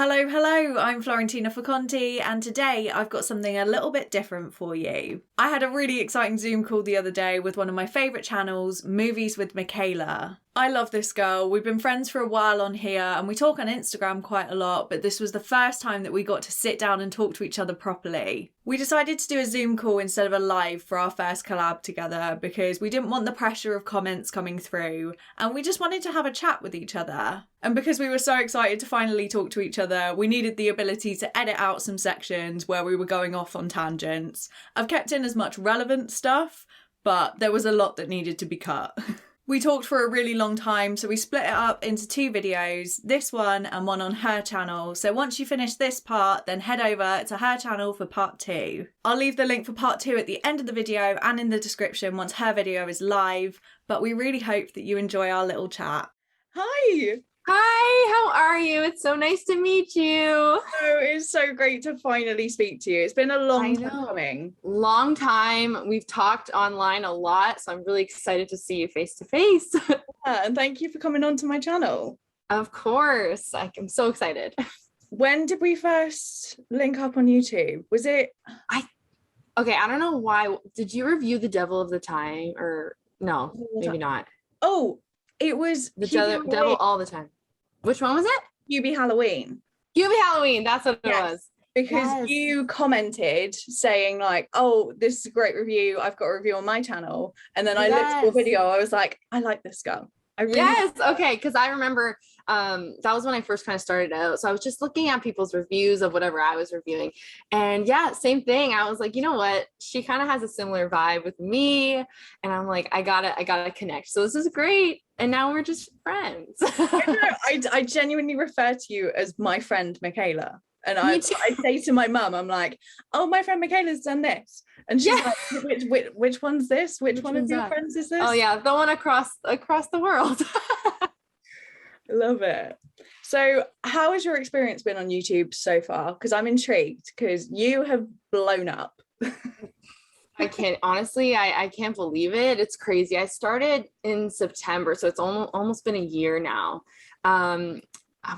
Hello, hello, I'm Florentina Faconti, and today I've got something a little bit different for you. I had a really exciting Zoom call the other day with one of my favourite channels, Movies with Mikayla. I love this girl. We've been friends for a while on here and we talk on Instagram quite a lot, but this was the first time that we got to sit down and talk to each other properly. We decided to do a Zoom call instead of a live for our first collab together because we didn't want the pressure of comments coming through and we just wanted to have a chat with each other. And because we were so excited to finally talk to each other, we needed the ability to edit out some sections where we were going off on tangents. I've kept in as much relevant stuff, but there was a lot that needed to be cut. We talked for a really long time, so we split it up into two videos, this one and one on her channel. So once you finish this part, then head over to her channel for part 2. I'll leave the link for part 2 at the end of the video and in the description once her video is live, but we really hope that you enjoy our little chat. Hi! Hi, how are you? It's so nice to meet you. Oh, it's so great to finally speak to you. It's been a long time coming. Long time. We've talked online a lot, so I'm really excited to see you face to face. Yeah, and thank you for coming on to my channel. Of course. I'm so excited. When did we first link up on YouTube? Was it? Okay, I don't know why. Did you review The Devil of the Time or no? Maybe not. Oh, it was The Devil All the Time. Which one was it? Hubie Halloween. Hubie Halloween, that's what it was. Because you commented saying like, oh, this is a great review. I've got a review on my channel. And then I looked at your video. I was like, I like this girl. I really okay, because I remember that was when I first kind of started out. So I was just looking at people's reviews of whatever I was reviewing. And yeah, same thing. I was like, you know what? She kind of has a similar vibe with me. And I'm like, I gotta connect. So this is great. And now we're just friends. I genuinely refer to you as my friend Mikayla. And I say to my mum, I'm like, oh, my friend Michaela's done this. And she's like, which one's this? Which one of your friends is this? Oh yeah, the one across the world. I love it. So how has your experience been on YouTube so far? Because I'm intrigued because you have blown up. I can't believe it. It's crazy. I started in September, so it's almost been a year now.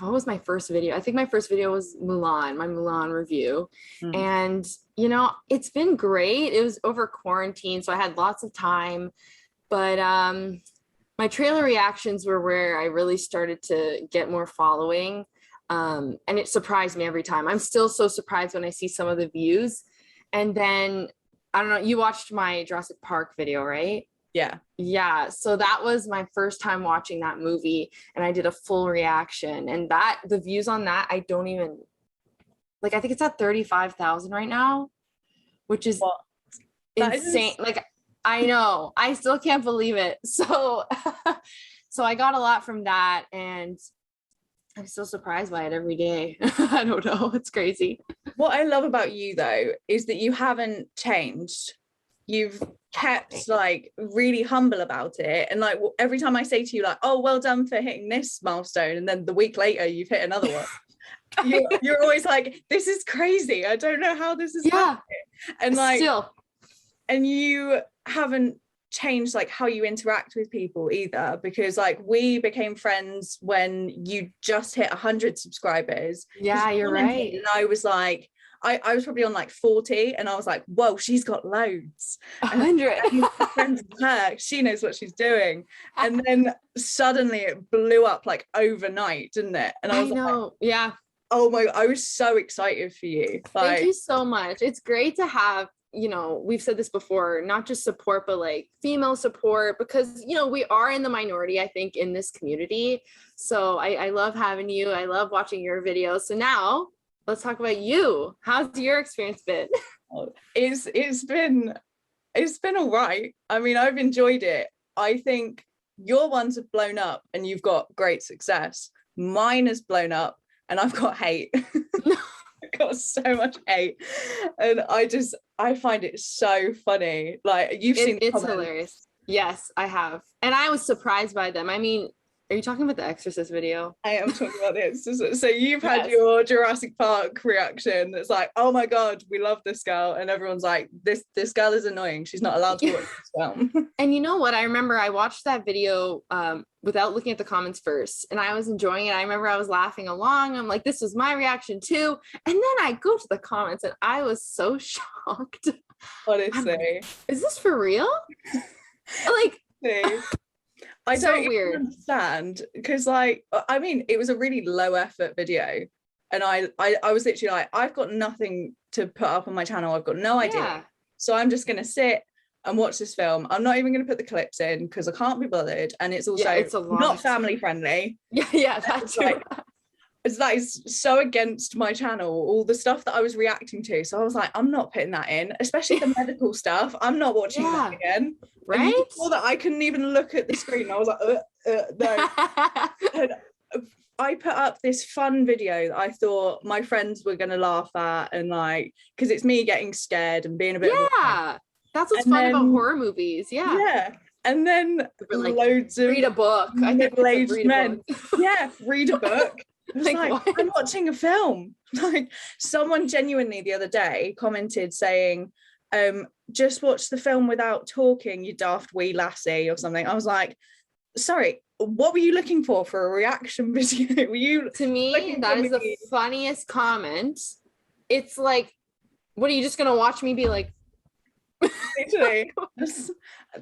What was my first video? I think my first video was my Mulan review. And you know, it's been great. It was over quarantine, so I had lots of time, but my trailer reactions were where I really started to get more following, and it surprised me every time. I'm still so surprised when I see some of the views. And then I don't know, you watched my Jurassic Park video, right? Yeah, so that was my first time watching that movie, and I did a full reaction, and the views on that, I don't even I think it's at 35,000 right now, which is insane. Like, I know, I still can't believe it. So so I got a lot from that, and I'm still surprised by it every day. I don't know, it's crazy. What I love about you though is that you haven't changed. You've kept like really humble about it, and like every time I say to you like, oh, well done for hitting this milestone, and then the week later you've hit another one. you're always like, this is crazy, I don't know how this is happening. And like and you haven't changed like how you interact with people either, because like we became friends when you just hit 100 subscribers. You're right. And I was like, I was probably on like 40, and I was like, whoa, she's got loads. 100. Friends with her, she knows what she's doing. And then suddenly it blew up like overnight, didn't it? And I was like, oh my, I was so excited for you. Thank you so much. It's great to have, you know, we've said this before, not just support, but like female support, because, you know, we are in the minority, I think, in this community. So I love having you. I love watching your videos. So now let's talk about you. How's your experience been? It's been all right. I mean, I've enjoyed it. I think your ones have blown up and you've got great success. Mine has blown up and I've got hate. I've got so much hate, and I find it so funny. Like, you've seen it's hilarious. Yes, I have, and I was surprised by them. I mean, Are you talking about the Exorcist video? I am talking about this. So you've had Yes. your Jurassic Park reaction that's like, oh my God, we love this girl. And everyone's like, this girl is annoying. She's not allowed to watch this film. And you know what? I remember I watched that video without looking at the comments first, and I was enjoying it. I remember I was laughing along. I'm like, this was my reaction too. And then I go to the comments and I was so shocked. Honestly. Is this for real? Like, I so don't weird. even understand because, like, I mean, it was a really low effort video, and I was literally like, I've got nothing to put up on my channel. I've got no idea, Yeah. so I'm just gonna sit and watch this film. I'm not even gonna put the clips in because I can't be bothered, and it's also it's a lot. not family friendly. Yeah, that's like, that is so against my channel, all the stuff that I was reacting to. So I was like, I'm not putting that in, especially the medical stuff. I'm not watching that again. Right? And you saw that I couldn't even look at the screen. I was like, no. And I put up this fun video that I thought my friends were going to laugh at, and like, because it's me getting scared and being a bit that's what's fun about horror movies. Yeah. And then like, loads of read a book. middle-aged men. Read a book. Like I'm watching a film. Like, someone genuinely the other day commented saying, just watch the film without talking, you daft wee lassie, or something. I was like, sorry, what were you looking for a reaction video? Were you, to me, that is the funniest comment. It's like, what, are you just gonna watch me be like, literally,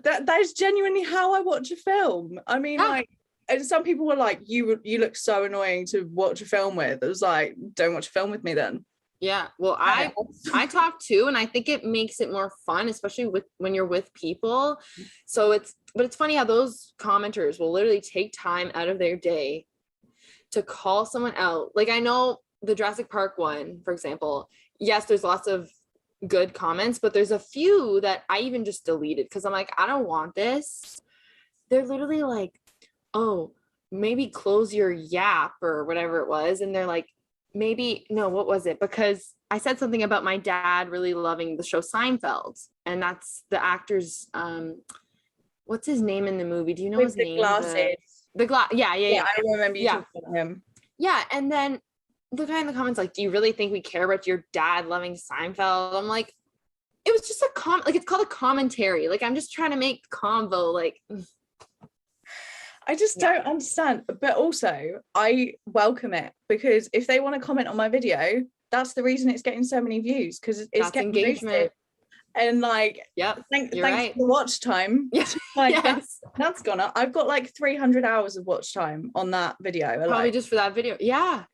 that is genuinely how I watch a film. I mean, like, and some people were like, you look so annoying to watch a film with. It was like, don't watch a film with me then. Yeah, well, I talk too, and I think it makes it more fun, especially when you're with people. So it's funny how those commenters will literally take time out of their day to call someone out. Like, I know the Jurassic Park one, for example. Yes, there's lots of good comments, but there's a few that I even just deleted because I'm like, I don't want this. They're literally like, oh, maybe close your yap or whatever it was, and they're like, maybe no, what was it? Because I said something about my dad really loving the show Seinfeld, and that's the actor's what's his name in the movie? Do you know his name? Glasses. Yeah. I remember you talking about him. Yeah, and then the guy in the comments like, do you really think we care about your dad loving Seinfeld? I'm like, it was just a like, it's called a commentary. Like, I'm just trying to make convo. Like, I just don't understand, but also I welcome it, because if they want to comment on my video, that's the reason it's getting so many views, because it's getting engagement boosted. And like, thanks for the watch time. Like, that's gone up. I've got like 300 hours of watch time on that video. Probably like, just for that video. Yeah,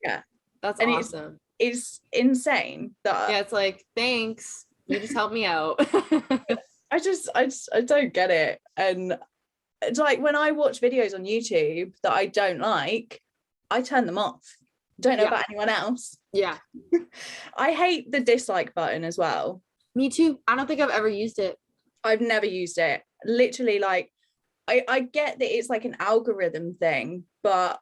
that's and awesome. It's insane that it's like, thanks, you just helped me out. I don't get it. And it's like, when I watch videos on YouTube that I don't like, I turn them off. Don't know about anyone else. I hate the dislike button as well. Me too. I don't think I've ever used it. I've never used it. Literally, like, I get that it's like an algorithm thing, but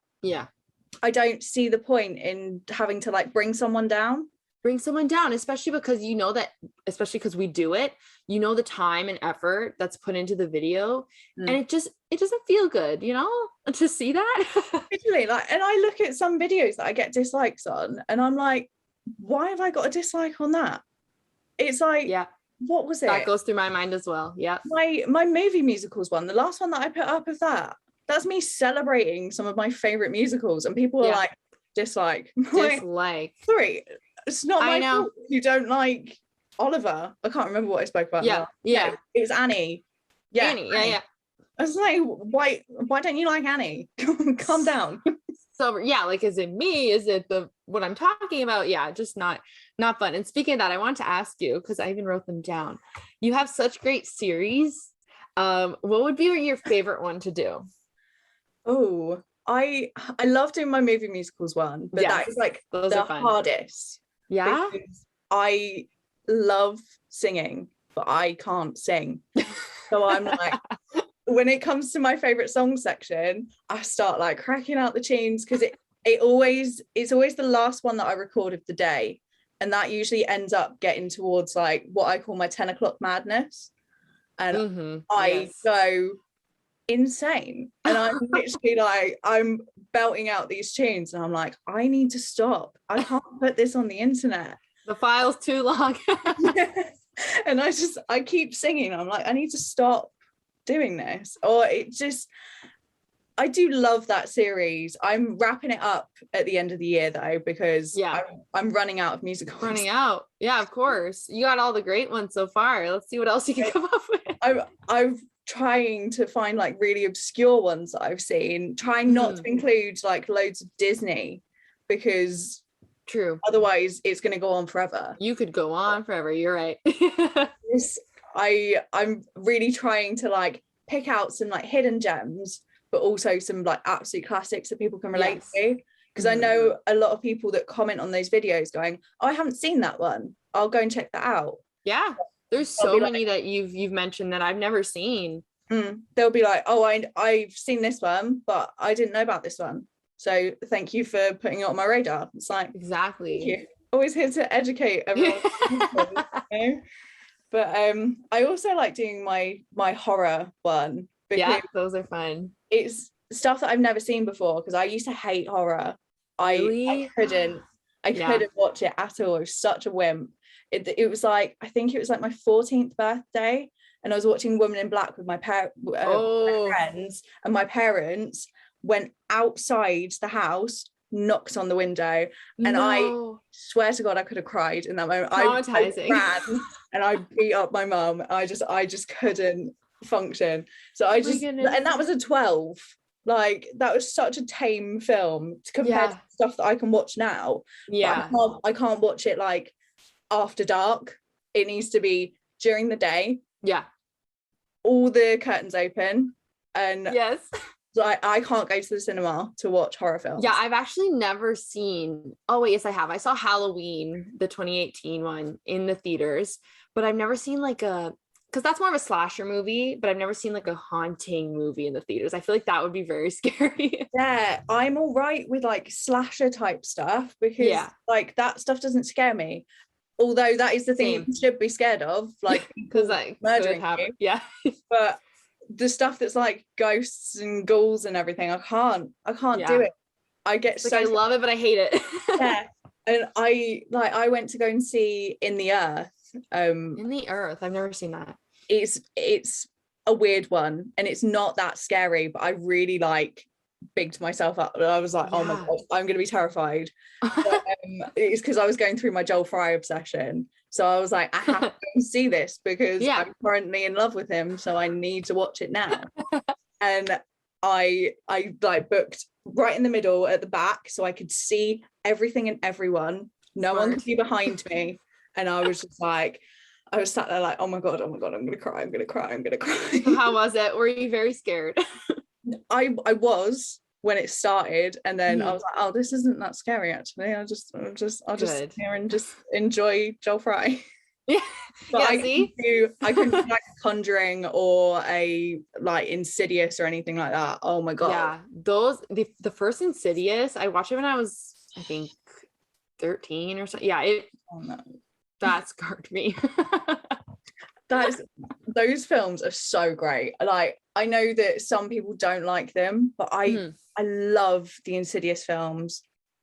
I don't see the point in having to like bring someone down, especially because you know that, especially because we do it, you know, the time and effort that's put into the video, and it doesn't feel good, you know, to see that. Literally, like, and I look at some videos that I get dislikes on, and I'm like, why have I got a dislike on that? It's like, what was it? That goes through my mind as well. My movie musicals one, the last one that I put up of that's me celebrating some of my favorite musicals, and people are like, dislike. Dislike. Sorry, it's not my fault you don't like Oliver. I can't remember what I spoke about. Yeah. It was Annie. Annie. I was like, why don't you like Annie? Calm down. So like, is it me? Is it what I'm talking about? Just not fun. And speaking of that, I wanted to ask you, because I even wrote them down. You have such great series. What would be your favorite one to do? Oh, I love doing my movie musicals one, but that is like the hardest. I love singing, but I can't sing. So I'm like, when it comes to my favorite song section, I start like cracking out the tunes, because it's always the last one that I record of the day, and that usually ends up getting towards like what I call my 10 o'clock madness, and I go insane. And I'm literally like, I'm belting out these tunes and I'm like, I need to stop. I can't put this on the internet. The file's too long. And I keep singing. I'm like, I need to stop doing this. Or it just, I do love that series. I'm wrapping it up at the end of the year though, because I'm running out of musicals. Running out. Yeah, of course. You got all the great ones so far. Let's see what else you can come up with. I'm trying to find like really obscure ones that I've seen, trying not to include like loads of Disney, because true, otherwise it's going to go on forever. You could go on forever. You're right. I'm really trying to like pick out some like hidden gems, but also some like absolute classics that people can relate to, because I know a lot of people that comment on those videos going, oh, I haven't seen that one, I'll go and check that out. Yeah, there's so many that you've mentioned that I've never seen. They'll be like, oh, I've seen this one, but I didn't know about this one, so thank you for putting it on my radar. It's like, exactly, always here to educate everyone. You know? But I also like doing my horror one, because those are fun. It's stuff that I've never seen before, because I used to hate horror. I couldn't watch it at all. I was such a wimp. It was like, I think it was like my 14th birthday, and I was watching Woman in Black with my friends, and my parents went outside the house, knocked on the window, and I swear to God I could have cried in that moment. Traumatizing. I ran and I beat up my mum. I just couldn't function. So I just, and that was a 12. Like, that was such a tame film compared to stuff that I can watch now. I can't watch it like after dark. It needs to be during the day. All the curtains open, and so I can't go to the cinema to watch horror films. I've actually never seen, oh wait, yes I have. I saw Halloween, the 2018 one, in the theaters, but I've never seen like because that's more of a slasher movie, but I've never seen like a haunting movie in the theaters. I feel like that would be very scary. Yeah, I'm all right with like slasher type stuff, because like that stuff doesn't scare me. Although that is the thing you should be scared of, like, because like murdering you. Yeah. But the stuff that's like ghosts and ghouls and everything, I can't do it. I get I love it, but I hate it. And I went to go and see In the Earth. In the Earth, I've never seen that. It's a weird one, and it's not that scary, but I really like bigged myself up. I was like, oh my God, I'm gonna be terrified. But, it's because I was going through my Joel Fry obsession, so I was like, I have to go and see this, because I'm currently in love with him, so I need to watch it now. And I like booked right in the middle at the back, so I could see everything and everyone. No one could be behind me, and I was just like, I was sat there like, oh my god, I'm gonna cry. So how was it? Were you very scared? I was when it started, and then I was like, oh, this isn't that scary actually. I'll just sit here and just enjoy Joel Fry. But I couldn't do like Conjuring or a like Insidious or anything like that. Oh my god. Those the first Insidious, I watched it when I was, I think, 13 or so. That scarred me. Those films are so great. Like, I know that some people don't like them, but I love the Insidious films.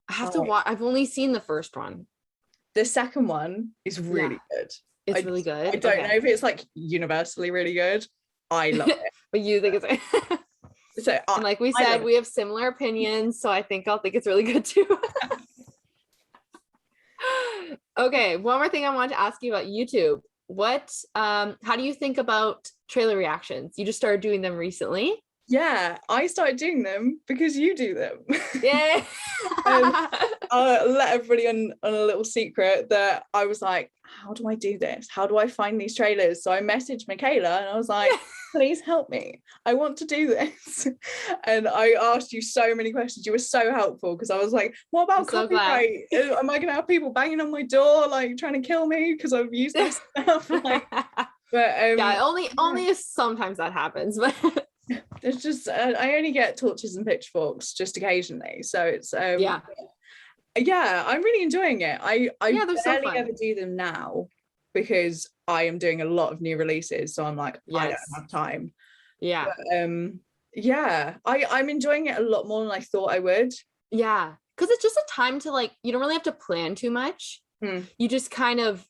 I have to watch. I've only seen the first one. The second one is really good. It's really good. I don't know if it's like universally really good. I love it. But you think it's so and like we said, we have similar opinions, so I think I'll think it's really good too. Okay, one more thing I wanted to ask you about YouTube. How do you think about trailer reactions? You just started doing them recently. Yeah, I started doing them because you do them. Yeah. I'll let everybody on a little secret that I was like, how do I do this? How do I find these trailers? So I messaged Mikayla and I was like, please help me. I want to do this. And I asked you so many questions. You were so helpful, because I was like, what about copyright? Am I going to have people banging on my door, like trying to kill me because I've used this stuff? Like, but only sometimes that happens, but it's just I only get torches and pitchforks just occasionally, so it's I'm really enjoying it. I barely ever do them now, because I am doing a lot of new releases, so I'm like, I don't have time. But, Yeah, I'm enjoying it a lot more than I thought I would. Yeah, because it's just a time to like, you don't really have to plan too much. You just kind of,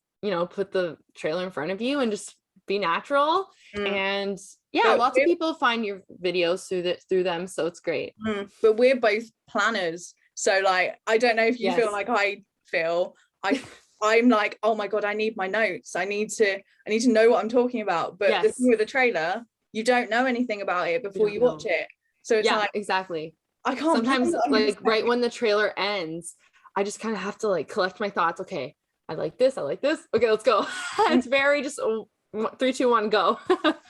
put the trailer in front of you and just be natural. And yeah, But lots of people find your videos through them, so it's great. But we're both planners, so like I don't know if you feel like I feel. I'm like, oh my god, I need my notes. I need to know what I'm talking about. But the thing with the trailer, you don't know anything about it before you watch it. So it's like, exactly. I can't sometimes like right when the trailer ends, I just kind of have to like collect my thoughts. Okay, I like this. Okay, let's go. It's very just 3, 2, 1, go.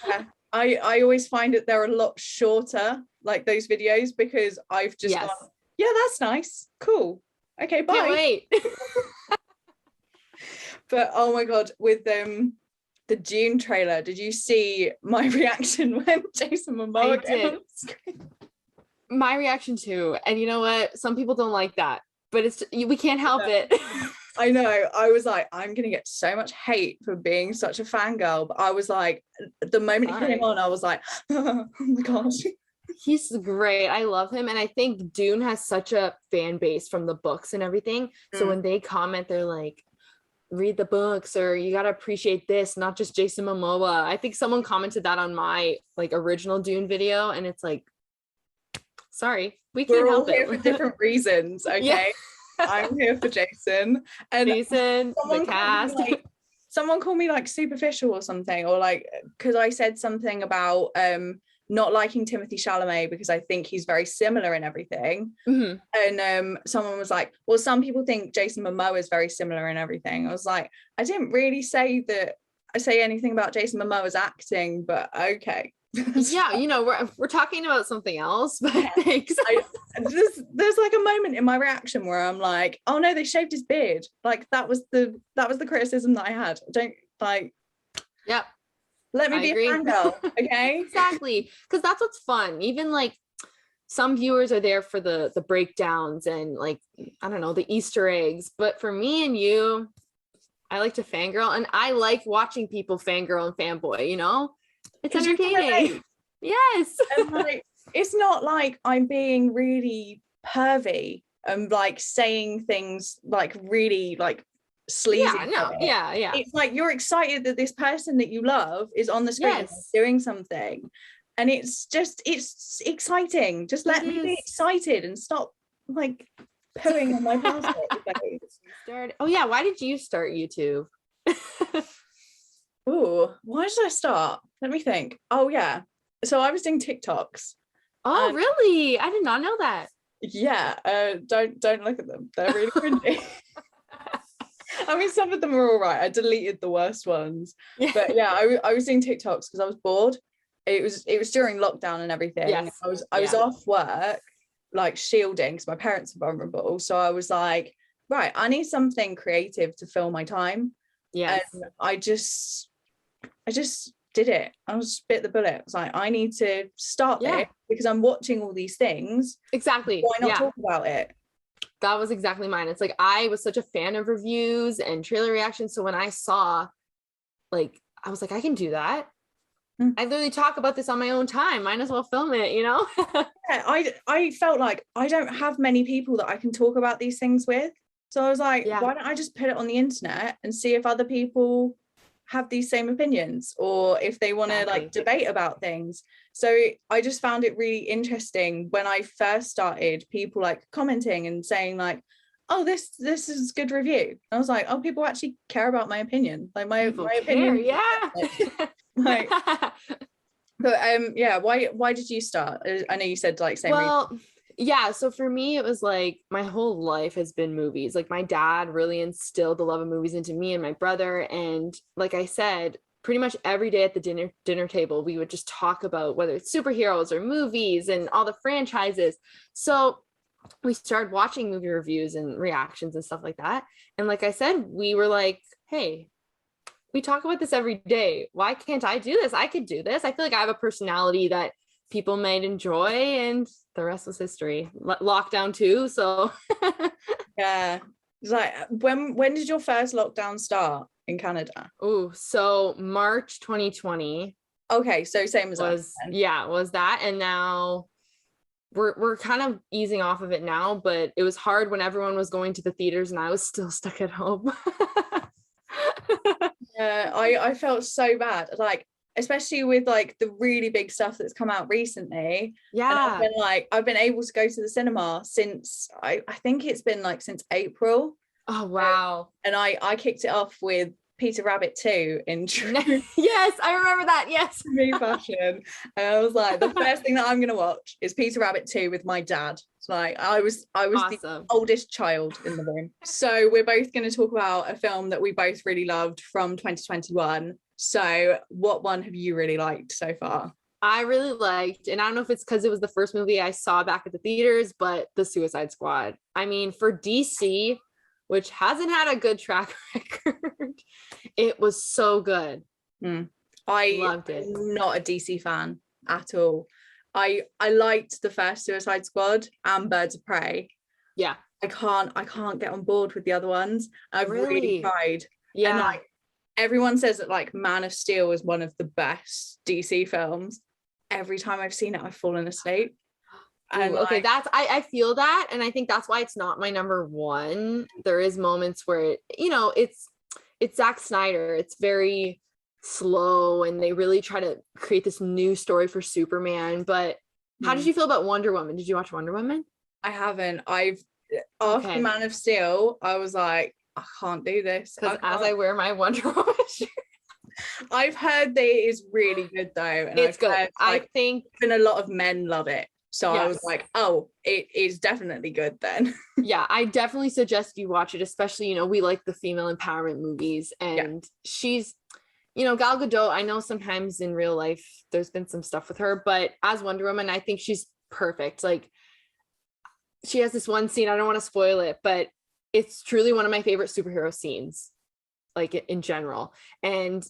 Yeah. I always find that they're a lot shorter, like those videos, because I've just gone, yeah, that's nice, cool, okay, bye. Can't wait. But oh my god, with the June trailer, did you see my reaction when Jason Momoa came on screen? My reaction too, and you know what? Some people don't like that, but we can't help it. I know. I was like, I'm gonna get so much hate for being such a fangirl, but I was like, the moment he came on, I was like, oh my gosh. He's great. I love him, and I think Dune has such a fan base from the books and everything. So when they comment, they're like, read the books, or you gotta appreciate this, not just Jason Momoa. I think someone commented that on my like original Dune video, and it's like, sorry, we can't help it. We're all here for different reasons, okay? Yeah. I'm here for Jason. And Jason, the cast. Someone called me like superficial or something, or like because I said something about not liking Timothée Chalamet because I think he's very similar in everything. And someone was like, well, some people think Jason Momoa is very similar in everything. I was like, I didn't really say that I say anything about Jason Momoa's acting, but okay. Yeah, we're talking about something else, but thanks. There's like a moment in my reaction where I'm like, oh no, they shaved his beard. Like that was the criticism that I had. Don't like. Yep. Let me be a fangirl, okay? Exactly, because that's what's fun. Even like some viewers are there for the breakdowns and like, I don't know, the Easter eggs. But for me and you, I like to fangirl, and I like watching people fangirl and fanboy. It's entertaining. Yes. And like, it's not like I'm being really pervy and like saying things like really like sleazy. Yeah. It's like you're excited that this person that you love is on the screen doing something, and it's exciting. Just let me be excited and stop like pooing on my plastic. Oh yeah, why did you start YouTube? Oh, why did I start? Let me think. Oh yeah, so I was doing TikToks. Oh really? I did not know that. Yeah, don't look at them. They're really cringy. I mean, some of them are all right. I deleted the worst ones. But yeah, I was doing TikToks because I was bored. It was during lockdown and everything. Yes. I was off work, like shielding because my parents are vulnerable. So I was like, right, I need something creative to fill my time. Yeah. And I just did it. I just bit the bullet. I was like, I need to start this because I'm watching all these things. Exactly. Why not talk about it? That was exactly mine. It's like I was such a fan of reviews and trailer reactions. So when I saw, like, I was like, I can do that. I literally talk about this on my own time. Might as well film it, Yeah, I felt like I don't have many people that I can talk about these things with. So I was like, why don't I just put it on the internet and see if other people have these same opinions or if they want to like debate about things. So I just found it really interesting when I first started, people like commenting and saying like, oh, this is a good review. I was like, oh, people actually care about my opinion, like my opinion. Like, but yeah, why did you start? I know you said like same reason. Yeah, so for me it was like my whole life has been movies. Like my dad really instilled the love of movies into me and my brother, and like I said, pretty much every day at the dinner table we would just talk about whether it's superheroes or movies and all the franchises. So we started watching movie reviews and reactions and stuff like that, and like I said, we were like, hey, we talk about this every day, why can't I do this? I could do this. I feel like I have a personality that people might enjoy, and the rest was history. Lockdown too, so yeah. It's like, when did your first lockdown start in Canada? Oh, so March 2020, Okay, so same as us Was then. yeah, was that. And now we're kind of easing off of it now, but it was hard when everyone was going to the theaters and I was still stuck at home. Yeah, I felt so bad, like especially with like the really big stuff that's come out recently. And Yeah. I've been able to go to the cinema since I think it's been like since April. Oh wow. And I kicked it off with Peter Rabbit 2 in true Yes, I remember that. Yes. me fashion. And I was like, the first thing that I'm gonna watch is Peter Rabbit 2 with my dad. It's like I was the Awesome. oldest child in the room. So we're both going to talk about a film that we both really loved from 2021. So what one have you really liked so far? I really liked, and I don't know if it's because it was the first movie I saw back at the theaters, but The Suicide Squad. I mean, for DC, which hasn't had a good track record, it was so good. I Loved it. am not a DC fan at all. I liked the first Suicide Squad and Birds of Prey. Yeah. I can't get on board with the other ones. I've really tried. Yeah. And like everyone says that like Man of Steel is one of the best DC films. Every time I've seen it, I've fallen asleep. And Ooh, okay, like, that's I feel that, and I think that's why it's not my number one. There is moments where it's Zack Snyder. It's very slow, and they really try to create this new story for Superman. But how did you feel about Wonder Woman? Did you watch Wonder Woman? I haven't. After Man of Steel, I was like, I can't do this. Because as I wear my Wonder Woman shirt, I've heard that it is really good though, and it's good. Heard, like, I think even a lot of men love it. So yes. I was like, oh, it is definitely good then. Yeah, I definitely suggest you watch it, especially, we like the female empowerment movies, and she's, Gal Gadot, I know sometimes in real life there's been some stuff with her, but as Wonder Woman, I think she's perfect. Like, she has this one scene, I don't want to spoil it, but it's truly one of my favorite superhero scenes, like in general. And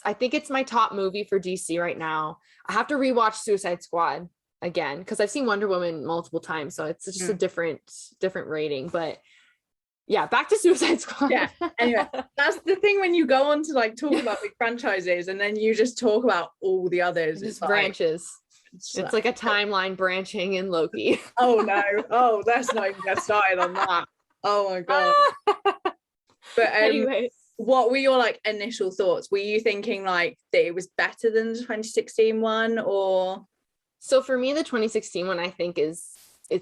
I think it's my top movie for DC right now. I have to rewatch Suicide Squad again because I've seen Wonder Woman multiple times, so it's just a different rating. But yeah, back to Suicide Squad. Yeah, anyway, that's the thing when you go on to like talk about big franchises and then you just talk about all the others. It's branches. It's like a timeline branching in Loki. Oh no, let's not even get started on that. Oh my god. But anyway, what were your like initial thoughts? Were you thinking like that it was better than the 2016 one, or? So for me, the 2016 one, I think it's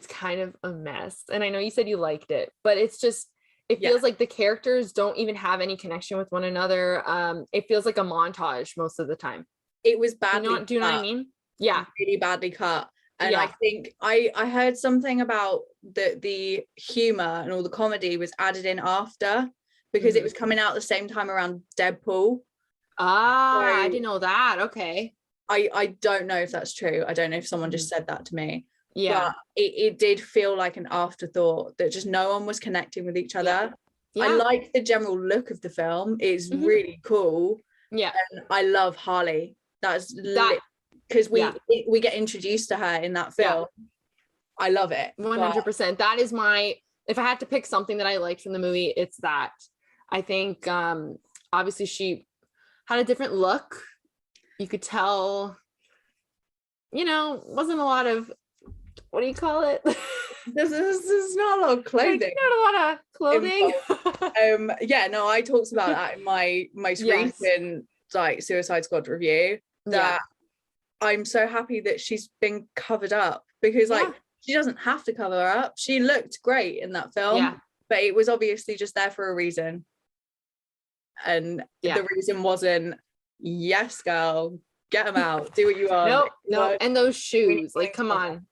kind of a mess. And I know you said you liked it, but it feels like the characters don't even have any connection with one another. It feels like a montage most of the time. It was badly. Do you know what I mean? Yeah, really badly cut. And I think I heard something about the humor and all the comedy was added in after because it was coming out the same time around Deadpool. I didn't know that. Okay. I don't know if that's true. I don't know if someone just said that to me. Yeah. But it did feel like an afterthought that just no one was connecting with each other. Yeah. I like the general look of the film. It's really cool. Yeah. And I love Harley. That's because we get introduced to her in that film. Yeah. I love it. 100%. That is if I had to pick something that I liked from the movie, it's that. I think obviously she had a different look. You could tell, wasn't a lot of, what do you call it? This is not a lot of clothing. Not a lot of clothing. I talked about that in my most recent like Suicide Squad review. That I'm so happy that she's been covered up because she doesn't have to cover her up. She looked great in that film, but it was obviously just there for a reason. And the reason wasn't, yes, girl, get them out, do what you want. No. And those shoes, like, come on.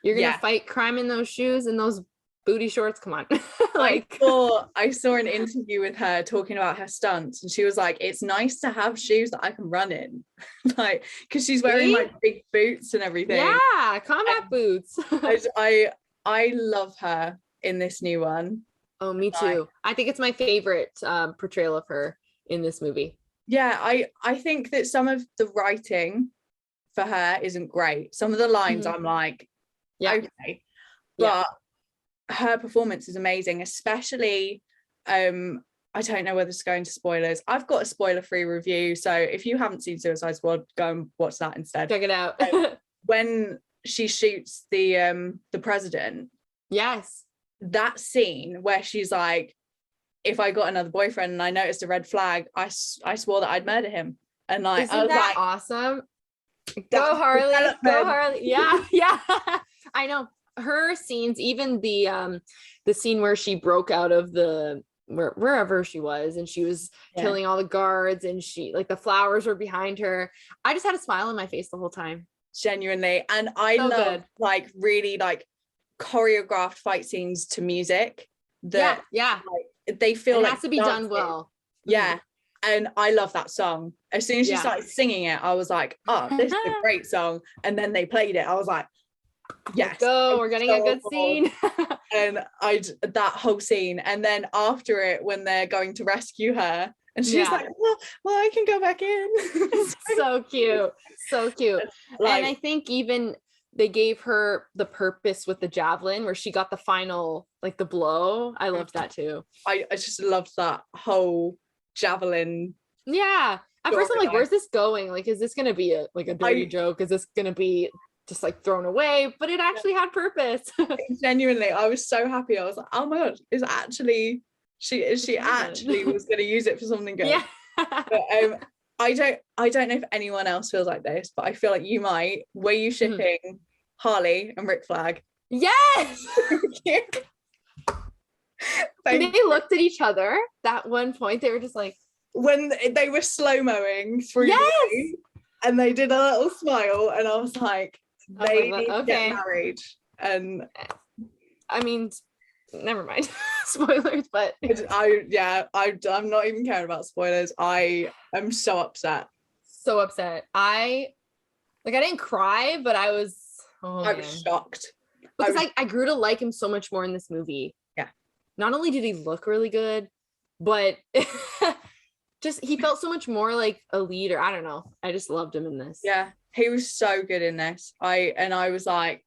You're going to fight crime in those shoes and those booty shorts? Come on. Like, I saw an interview with her talking about her stunts and she was like, it's nice to have shoes that I can run in. Like, because she's wearing like big boots and everything. Yeah, combat boots. I love her in this new one. Oh, me too. I think it's my favorite portrayal of her in this movie. Yeah, I think that some of the writing for her isn't great. Some of the lines I'm like, okay. But her performance is amazing, especially I don't know whether to go into spoilers. I've got a spoiler-free review, so if you haven't seen Suicide Squad, go and watch that instead. Check it out. When she shoots the president, yes, that scene where she's like, if I got another boyfriend and I noticed a red flag, I swore that I'd murder him. And like, isn't I was that like, awesome? Go Harley, go Harley. Yeah, yeah. I know her scenes, even the scene where she broke out of the wherever she was and she was killing all the guards and she like the flowers were behind her. I just had a smile on my face the whole time. Genuinely. And I love like really like choreographed fight scenes to music that like, they feel like it has to be done well. Yeah. And I love that song. As soon as she started singing it, I was like, oh, this is a great song. And then they played it. I was like, yes, go, we're getting a good scene. And that whole scene. And then after it, when they're going to rescue her, and she's like, well, I can go back in. So cute. So cute. Like, and I think even they gave her the purpose with the javelin where she got the final, like the blow. I loved that too. I just loved that whole javelin. Yeah. At first I'm like, where's this going? Like, is this going to be a dirty joke? Is this going to be just like thrown away? But it actually had purpose. Genuinely, I was so happy. I was like, oh my god, she actually was going to use it for something good. Yeah. But I don't know if anyone else feels like this, but I feel like you might. Were you shipping Harley and Rick Flag? Yes. They looked at each other that one point. They were just like, when they were slow-moing through the and they did a little smile, and I was like, they need to get married. And I mean, never mind. Spoilers, but I'm not even caring about spoilers. I am so upset. So upset. I didn't cry, but I was shocked. Because I grew to like him so much more in this movie. Yeah. Not only did he look really good, but just he felt so much more like a leader. I don't know. I just loved him in this. Yeah, he was so good in this. I was like,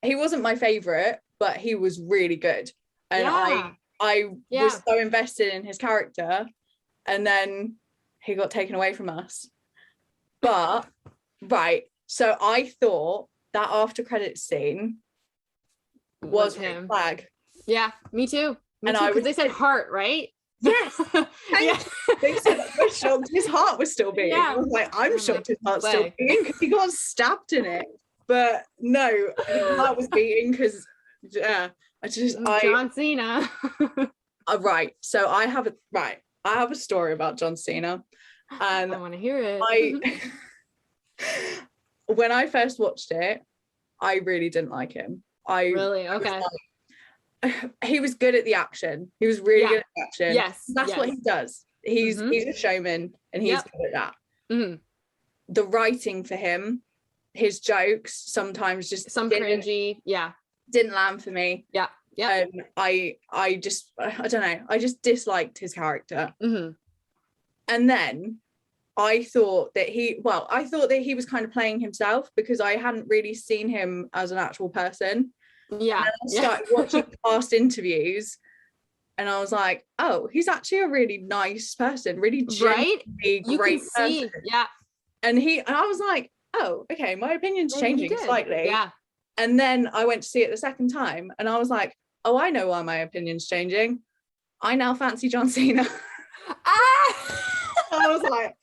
he wasn't my favorite, but he was really good. And I was so invested in his character, and then he got taken away from us. But so I thought that after credits scene was Rick Flag. Yeah, me too. Because they said heart, right? Yes. They said I was shocked his heart was still beating. I was like, I'm shocked his heart's still beating because he got stabbed in it. But no, his heart was beating because John Cena. So I have a story about John Cena, and I want to hear it. When I first watched it, I really didn't like him. He was good at the action. He was really good at the action. Yes, that's what he does. He's a showman, and he's good at that. Mm-hmm. The writing for him, his jokes sometimes just cringy, didn't land for me. Yeah. I don't know. I just disliked his character. Mm-hmm. And then I thought that he was kind of playing himself because I hadn't really seen him as an actual person. Yeah. And I started watching past interviews, and I was like, oh, he's actually a really nice person, really genuinely great person. Yeah. And I was like, oh, okay, my opinion's changing slightly. Yeah. And then I went to see it the second time, and I was like, oh, I know why my opinion's changing. I now fancy John Cena. I was like,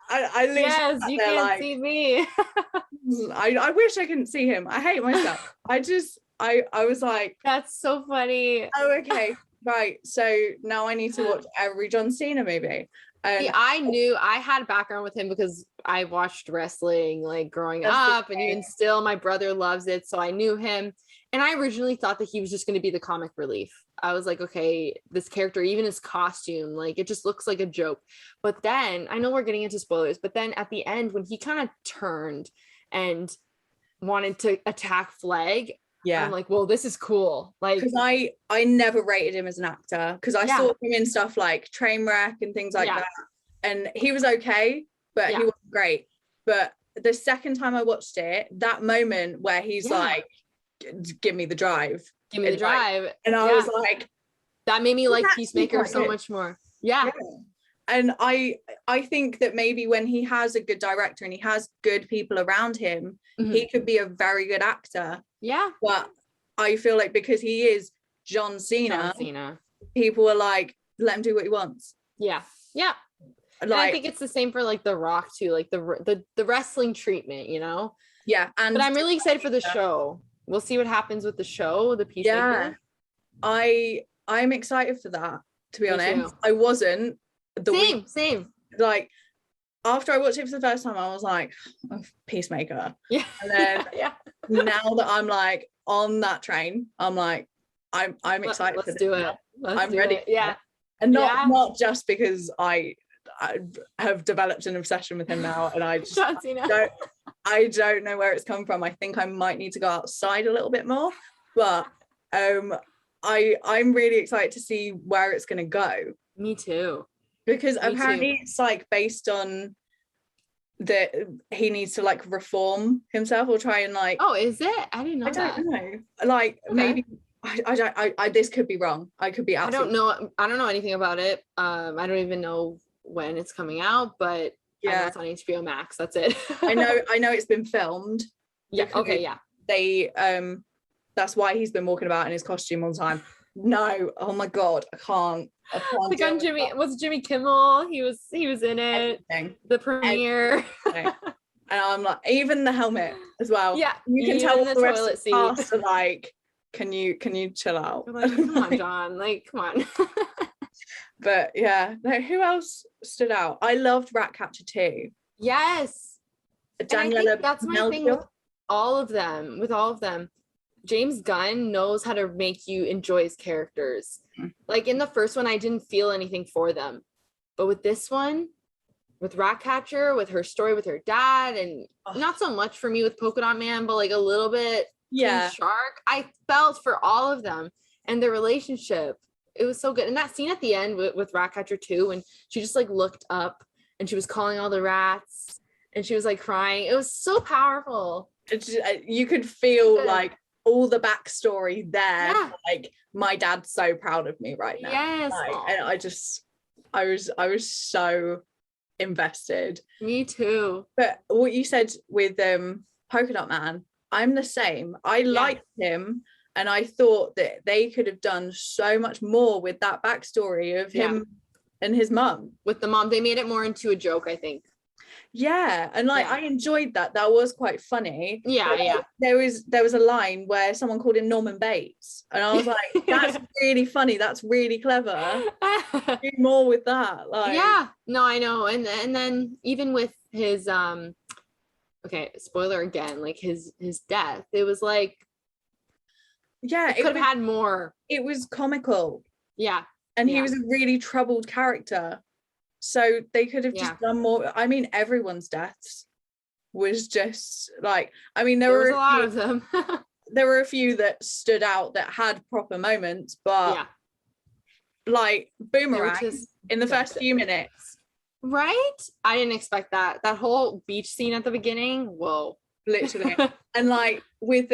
I literally you can't see me. I wish I couldn't see him. I hate myself. I was like, that's so funny. Oh, okay, right. So now I need to watch every John Cena movie. See, I knew I had background with him because I watched wrestling like growing up, and even still my brother loves it, so I knew him. And I originally thought that he was just going to be the comic relief. I was like, okay, this character, even his costume, like it just looks like a joke. But then I know we're getting into spoilers, but then at the end when he kind of turned and wanted to attack Flag, I'm like, well, this is cool. Like, because I never rated him as an actor because I saw him in stuff like Trainwreck and things like that, and he was okay, but he wasn't great. But the second time I watched it, that moment where he's like, give me the drive, and I was like, that that made me like Peacemaker so much more. Yeah. And I think that maybe when he has a good director and he has good people around him, he could be a very good actor. Yeah. But I feel like because he is John Cena, people are like, let him do what he wants. Yeah. Yeah. And I think it's the same for like The Rock too, like the wrestling treatment, you know? Yeah. But I'm really excited for the show. We'll see what happens with the show, the Peacemaker. Yeah. I'm excited for that, to be honest. I wasn't. Same. Like, after I watched it for the first time, I was like, oh, Peacemaker. Yeah. And then now that I'm like on that train, I'm like, I'm excited for this. Let's do it. I'm ready. Yeah. And not just because I have developed an obsession with him now, and I just don't know where it's come from. I think I might need to go outside a little bit more, but I'm really excited to see where it's going to go. Me too. Because apparently it's like based on that he needs to like reform himself or try and like. Oh, is it? I didn't know. I don't know. Like maybe I this could be wrong. I could be absolutely. I don't know anything about it. I don't even know when it's coming out, but I know it's on HBO Max. That's it. I know it's been filmed. Yeah. Okay. Yeah. They that's why he's been walking about in his costume all the time. No, oh my god, I can't. Like on Jimmy Kimmel, he was in it. Everything. The premiere. And I'm like, even the helmet as well. Yeah, you can tell the rest of the cast are like, can you chill out? Like, come on, John. Like, come on. But yeah, who else stood out? I loved Ratcatcher too. Yes. Daniela, that's my thing with all of them. James Gunn knows how to make you enjoy his characters. Like in the first one, I didn't feel anything for them. But with this one, with Ratcatcher, with her story with her dad, and not so much for me with Polka Dot Man, but like a little bit Shark, I felt for all of them and their relationship. It was so good. And that scene at the end with Ratcatcher too, when she just like looked up and she was calling all the rats and she was like crying. It was so powerful. You could feel like all the backstory there. Like, my dad's so proud of me right now. Yes. And I was so invested. Me too. But what you said with Polka Dot Man, I'm the same. I liked him, and I thought that they could have done so much more with that backstory of him and his mum. With the mom, they made it more into a joke, I think. Yeah, and like I enjoyed that. That was quite funny. Yeah. There was a line where someone called him Norman Bates, and I was like, that's really funny. That's really clever. Do more with that. Like, yeah, no, I know. And then even with his okay, spoiler again, like his death, it was like, it could have had more. It was comical. Yeah, and he was a really troubled character. So they could have just done more. I mean, everyone's deaths was just like, I mean, there were a lot of them. There were a few that stood out that had proper moments, but like Boomerang in the first few minutes. Right? I didn't expect that. That whole beach scene at the beginning. Whoa. Literally. And like with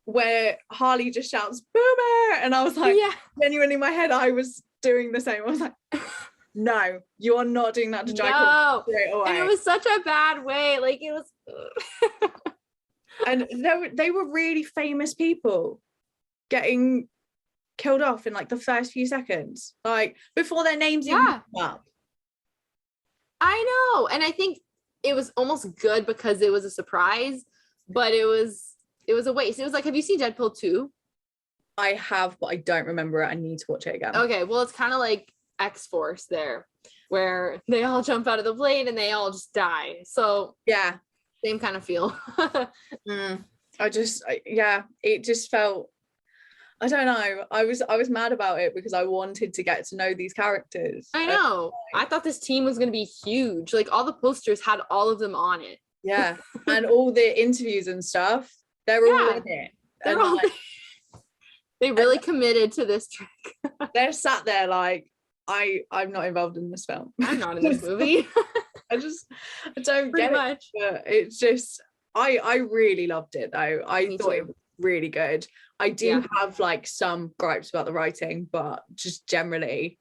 where Harley just shouts Boomer, and I was like, genuinely in my head, I was doing the same. I was like, no, you are not doing that to Jacob. No. And it was such a bad way. Like it was. And they were really famous people getting killed off in like the first few seconds, like before their names even come up. I know. And I think it was almost good because it was a surprise, but it was a waste. It was like, have you seen Deadpool 2? I have, but I don't remember it. I need to watch it again. Okay, well, it's kind of like X-Force there, where they all jump out of the plane and they all just die. So yeah, same kind of feel. It just felt, I don't know, I was mad about it because I wanted to get to know these characters. I know. I thought this team was going to be huge. Like all the posters had all of them on it. Yeah. And all the interviews and stuff, they're all in it. They really committed to this trick. They're sat there like, I'm not involved in this film. I'm not in this movie. I don't get it. But it's just, I really loved it though. I thought it was really good. I do have like some gripes about the writing, but just generally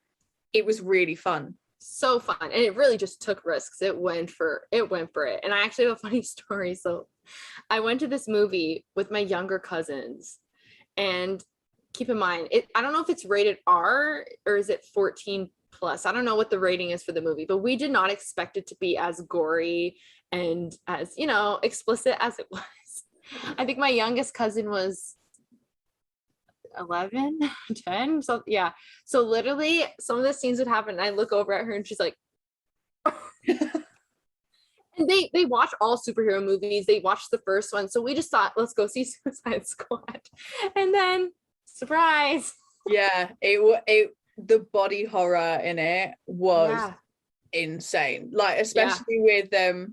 it was really fun. So fun. And it really just took risks. It went for it. And I actually have a funny story. So I went to this movie with my younger cousins, and keep in mind, I don't know if it's rated R or is it 14 plus. I don't know what the rating is for the movie, but we did not expect it to be as gory and as, you know, explicit as it was. I think my youngest cousin was 11, 10. So yeah. So literally some of the scenes would happen and I look over at her and she's like, and they watch all superhero movies. They watched the first one. So we just thought, let's go see Suicide Squad. And then surprise. Yeah, the body horror in it was insane. Like, especially with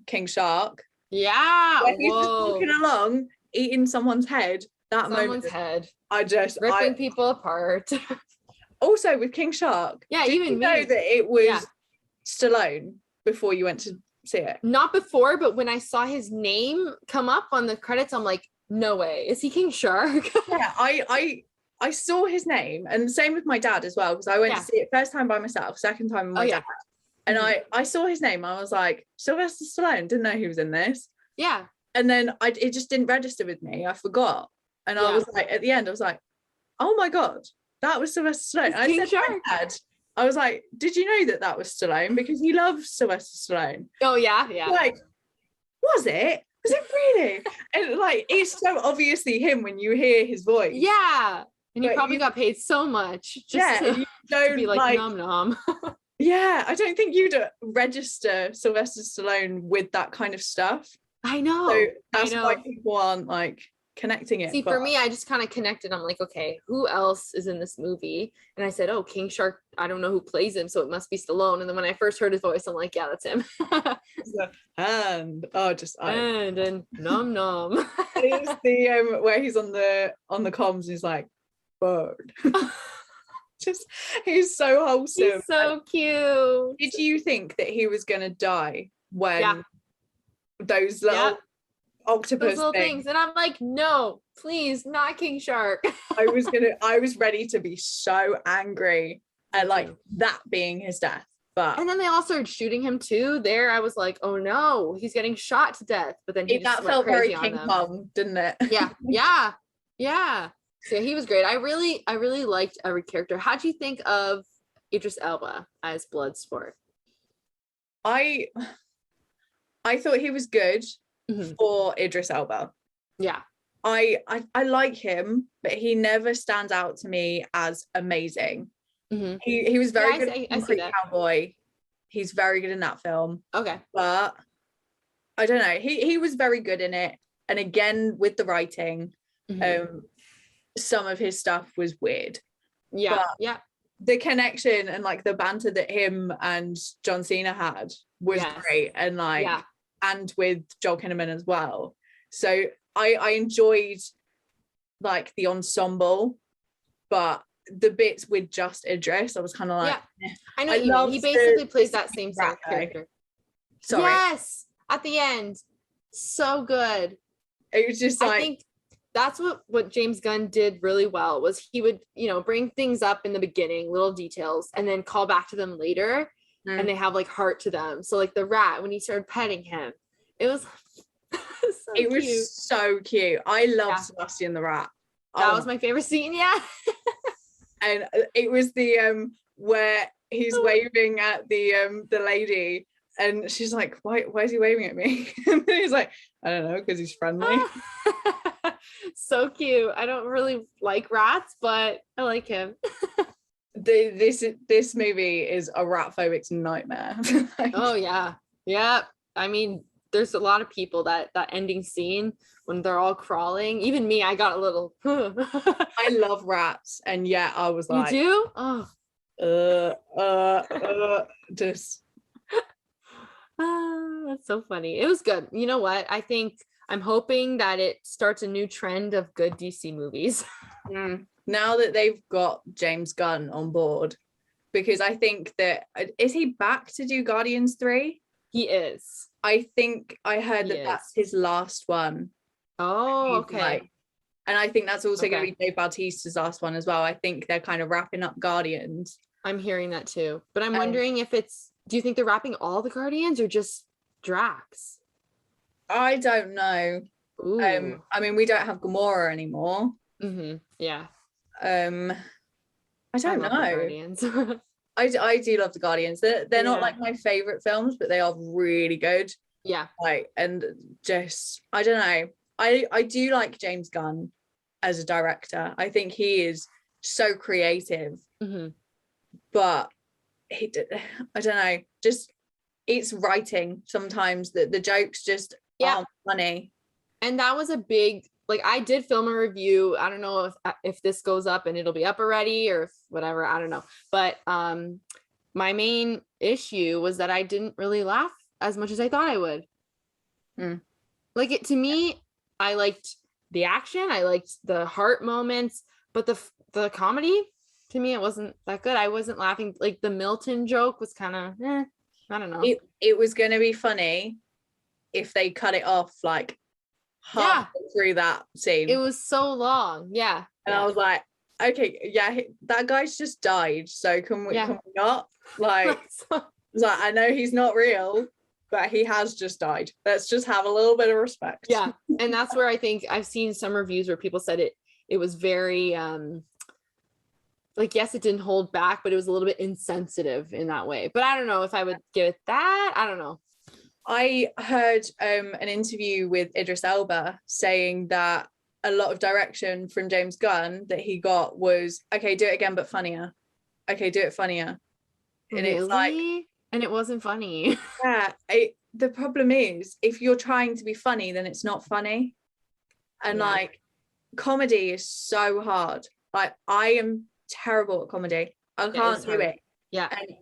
King Shark. Yeah. When he's just walking along, eating someone's head. Someone's head. Ripping people apart. Also with King Shark. Yeah, did even you know that it was Stallone before you went to see it? Not before, but when I saw his name come up on the credits, I'm like, no way. Is he King Shark? Yeah, I saw his name, and same with my dad as well, because I went to see it first time by myself, second time with my dad. And I saw his name. I was like, Sylvester Stallone, didn't know he was in this. Yeah. And then it just didn't register with me. I forgot. And I was like, at the end, I was like, oh my God, that was Sylvester Stallone. I said to my dad, I was like, did you know that was Stallone? Because he loves Sylvester Stallone. Oh, yeah, yeah. Like, was it? Was it really? And like, it's so obviously him when you hear his voice. Yeah. And he probably got paid so much just to be like nom nom. Yeah, I don't think you'd register Sylvester Stallone with that kind of stuff. I know. So that's why people aren't like connecting it. See, for me, I just kind of connected. I'm like, okay, who else is in this movie? And I said, oh, King Shark, I don't know who plays him, so it must be Stallone. And then when I first heard his voice, I'm like, yeah, that's him. And nom nom. It's the where he's on the comms and he's like, bird. Just, he's so wholesome. He's so cute. Did you think that he was gonna die when those little octopus things? And I'm like, no, please, not King Shark. I was ready to be so angry at like that being his death. And then they all started shooting him too. There, I was like, oh no, he's getting shot to death. But then that felt very King Kong, didn't it? Yeah. So he was great. I really liked every character. How'd you think of Idris Elba as Bloodsport? I thought he was good for Idris Elba. Yeah. I like him, but he never stands out to me as amazing. Mm-hmm. He was very good in Concrete Cowboy. He's very good in that film. Okay. But I don't know. He was very good in it. And again, with the writing, some of his stuff was weird. Yeah. The connection and like the banter that him and John Cena had was great. And like and with Joel Kinnaman as well. So I enjoyed like the ensemble, but the bits with just Idris, I was kind of like, I know you mean. He basically plays that same character. Sorry. Yes, at the end, so good. It was just like, I think that's what James Gunn did really well, was he would, bring things up in the beginning, little details, and then call back to them later, and they have like heart to them. So like the rat, when he started petting him, it was it was so cute. I loved Sebastian the rat. That was my favorite scene. And it was the where he's waving at the lady, and she's like, why is he waving at me? And then he's like, I don't know, because he's friendly. So cute. I don't really like rats, but I like him. This movie is a rat-phobic nightmare. Oh yeah. I mean, there's a lot of people that ending scene when they're all crawling, even me, I got a little I love rats, and yet I was like, you do? Just that's so funny. It was good. You know what, I think I'm hoping that it starts a new trend of good DC movies. Now that they've got James Gunn on board, because I think that, is he back to do Guardians 3? He is. I think I heard that's his last one. Oh, okay. And I think that's also going to be Dave Bautista's last one as well. I think they're kind of wrapping up Guardians. I'm hearing that too. But I'm wondering if do you think they're wrapping all the Guardians or just Drax? I don't know. Ooh. I mean, we don't have Gamora anymore. Yeah. I don't love know. the Guardians. I do love the Guardians. They're not Yeah. like my favorite films, but they are really good. Yeah. Like, and just I don't know. I do like James Gunn as a director. I think he is so creative, but I don't know. Just it's writing sometimes that the jokes just aren't funny. And that was a big, like, I did film a review. I don't know if this goes up and it'll be up already or if whatever, I don't know. But my main issue was that I didn't really laugh as much as I thought I would. Like, it to me, I liked the action, I liked the heart moments, but the comedy, to me, it wasn't that good. I wasn't laughing. Like, the Milton joke was kind of I don't know. It was going to be funny if they cut it off like half through that scene. It was so long. Yeah. And I was like, okay, yeah, that guy's just died. So can we not? Like, I know he's not real, but he has just died. Let's just have a little bit of respect. Yeah. And that's where I think I've seen some reviews where people said it was very like, yes, it didn't hold back, but it was a little bit insensitive in that way. But I don't know if I would give it that. I don't know. I heard an interview with Idris Elba saying that a lot of direction from James Gunn that he got was, okay, do it again, but funnier. Okay, do it funnier. And really? It's like, and it wasn't funny. Yeah. The problem is, if you're trying to be funny, then it's not funny. And like, comedy is so hard. Like, I am terrible at comedy. I can't do it. Yeah. And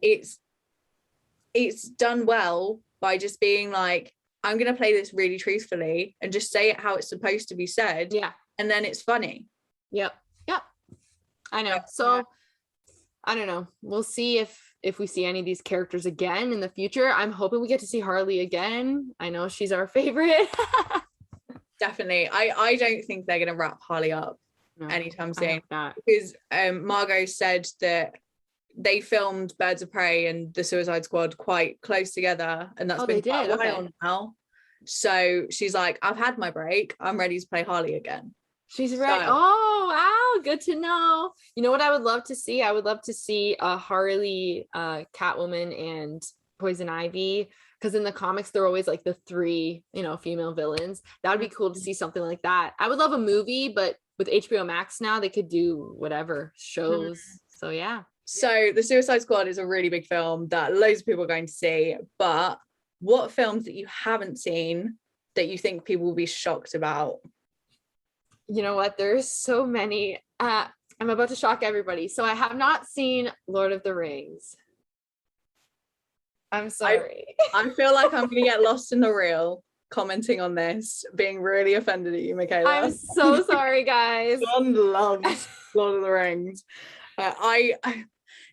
it's done well by just being like, I'm gonna play this really truthfully and just say it how it's supposed to be said. Yeah. And then it's funny. Yep. I know. So I don't know. We'll see if we see any of these characters again in the future. I'm hoping we get to see Harley again. I know she's our favorite. Definitely. I don't think they're gonna wrap Harley up anytime soon. Because Margot said that they filmed Birds of Prey and the Suicide Squad quite close together, and that's been quite a while now. So she's like, I've had my break, I'm ready to play Harley again. She's ready. Oh wow, good to know. You know what I would love to see? I would love to see a Harley, Catwoman, and Poison Ivy, because in the comics they're always like the three, female villains. That would be cool to see something like that. I would love a movie, but with HBO Max now they could do whatever shows. So yeah. So the Suicide Squad is a really big film that loads of people are going to see, but what films that you haven't seen that you think people will be shocked about? You know what? There's so many. I'm about to shock everybody. So I have not seen Lord of the Rings. I'm sorry. I feel like I'm going to get lost in the reel commenting on this, being really offended at you, Mikayla. I'm so sorry, guys. John loves Lord of the Rings.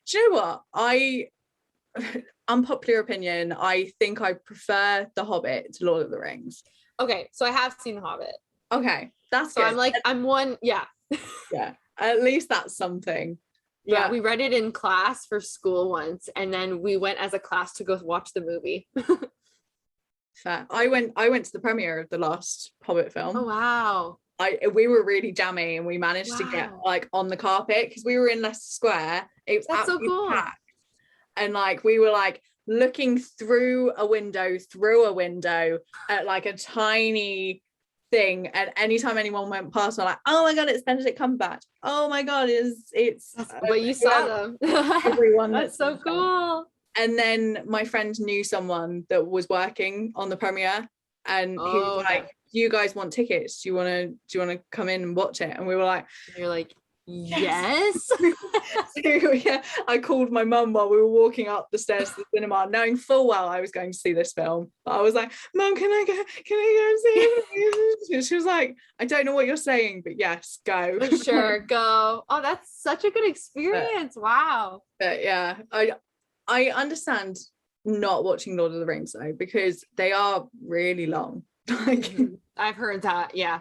Do you know what? Unpopular opinion, I think I prefer The Hobbit to Lord of the Rings. Okay, so I have seen The Hobbit. Okay, that's so good. I'm one, yeah. Yeah, at least that's something. Yeah, we read it in class for school once, and then we went as a class to go watch the movie. Fair. I went to the premiere of the last Hobbit film. Oh wow. We were really jammy, and we managed to get like on the carpet because we were in Leicester Square. It was absolutely so cool. Packed. And like we were like looking through a window at like a tiny thing, and anytime anyone went past, we're like, oh my god, it's Benedict Cumberbatch. Oh my god, it's but you saw them. Everyone. That's so cool. And then my friend knew someone that was working on the premiere, and he was like, you guys want tickets? Do you want to come in and watch it? And we were like, and you're like, yes. So, yeah, I called my mum while we were walking up the stairs to the cinema, knowing full well I was going to see this film. But I was like, Mum, can I go and see it? She was like, I don't know what you're saying, but yes, go. Sure, go. Oh, that's such a good experience. Wow. But yeah, I understand not watching Lord of the Rings though, because they are really long. Like, I've heard that, yeah.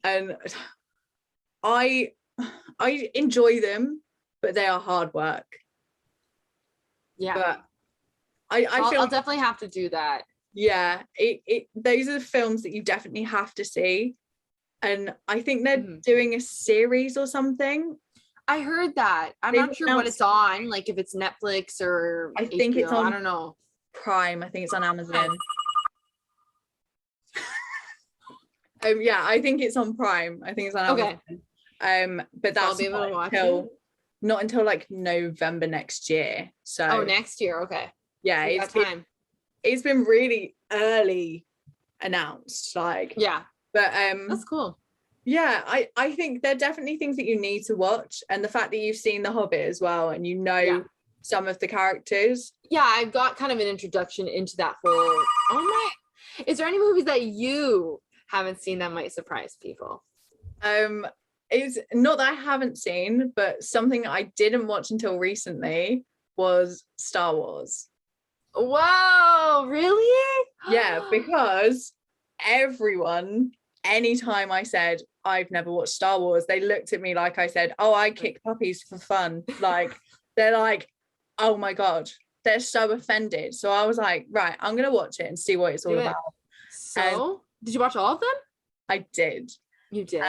And I enjoy them, but they are hard work. Yeah. But I feel I'll definitely have to do that. yeah, it those are the films that you definitely have to see. And I think they're doing a series or something. I heard that. I'm They've not sure what it's on, like if it's Netflix or I think HBO, it's on I don't know. Prime. I think it's on Amazon. Yeah, I think it's on Prime. I think it's on Amazon. But So I'll that's be able to watch not until like November next year. So next year. Okay. Yeah, so it's been really early announced. Like yeah. But that's cool. Yeah, I think they're definitely things that you need to watch. And the fact that you've seen The Hobbit as well and you know some of the characters. Yeah, I've got kind of an introduction into that whole is there any movies that you haven't seen that might surprise people? It's not that I haven't seen, but something I didn't watch until recently was Star Wars. Whoa, really? Yeah, because everyone, anytime I said I've never watched Star Wars, they looked at me like I said, oh, I kick puppies for fun. Like they're like, oh my God, they're so offended. So I was like, right, I'm gonna watch it and see what it's all about. So did you watch all of them? I did. You did.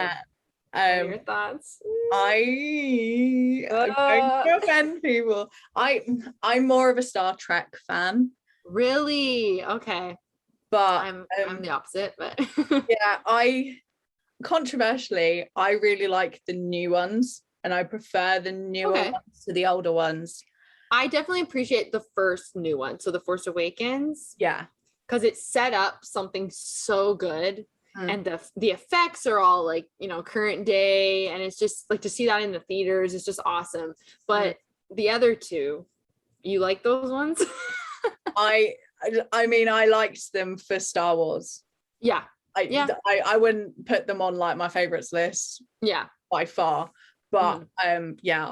What are your thoughts? I'm going to offend people. I'm more of a Star Trek fan. Really? Okay. But I'm the opposite, but yeah, controversially, I really like the new ones and I prefer the newer ones to the older ones. I definitely appreciate the first new one, so The Force Awakens. Yeah. Because it set up something so good. And the effects are all like, you know, current day, and it's just like to see that in the theaters is just awesome. But the other two, you like those ones? I mean, I liked them for Star Wars. Yeah. I wouldn't put them on like my favorites list. Yeah. By far. But yeah,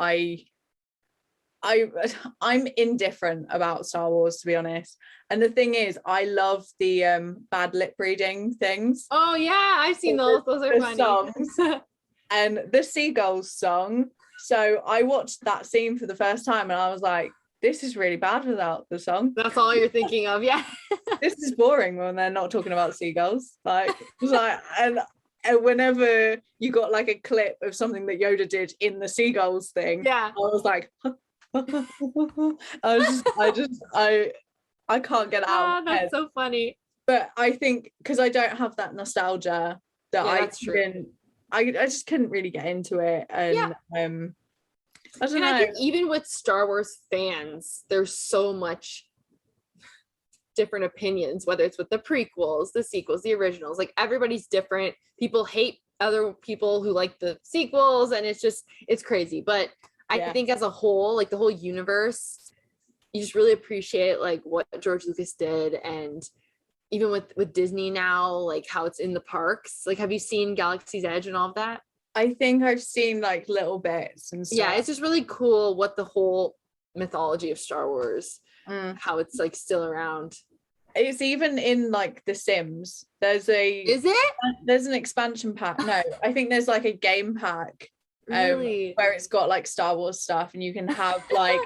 I'm indifferent about Star Wars, to be honest. And the thing is, I love the bad lip reading things. Oh yeah, I've seen those. Those are funny. Songs and the Seagulls song. So I watched that scene for the first time and I was like, this is really bad without the song. That's all you're thinking of, yeah. This is boring when they're not talking about seagulls. And whenever you got like a clip of something that Yoda did in the seagulls thing, yeah, I was like, I can't get out. That's so funny. But I think because I don't have that nostalgia that I just couldn't really get into it. And I don't know. I think even with Star Wars fans, there's so much different opinions, whether it's with the prequels, the sequels, the originals. Like everybody's different. People hate other people who like the sequels, and it's crazy. But I think as a whole, like the whole universe, you just really appreciate like what George Lucas did. And even with Disney now, like how it's in the parks. Like, have you seen Galaxy's Edge and all of that? I think I've seen like little bits and stuff. Yeah, it's just really cool what the whole mythology of Star Wars, how it's like still around. It's even in like The Sims. There's an expansion pack. No, I think there's like a game pack really? Where it's got like Star Wars stuff, and you can have like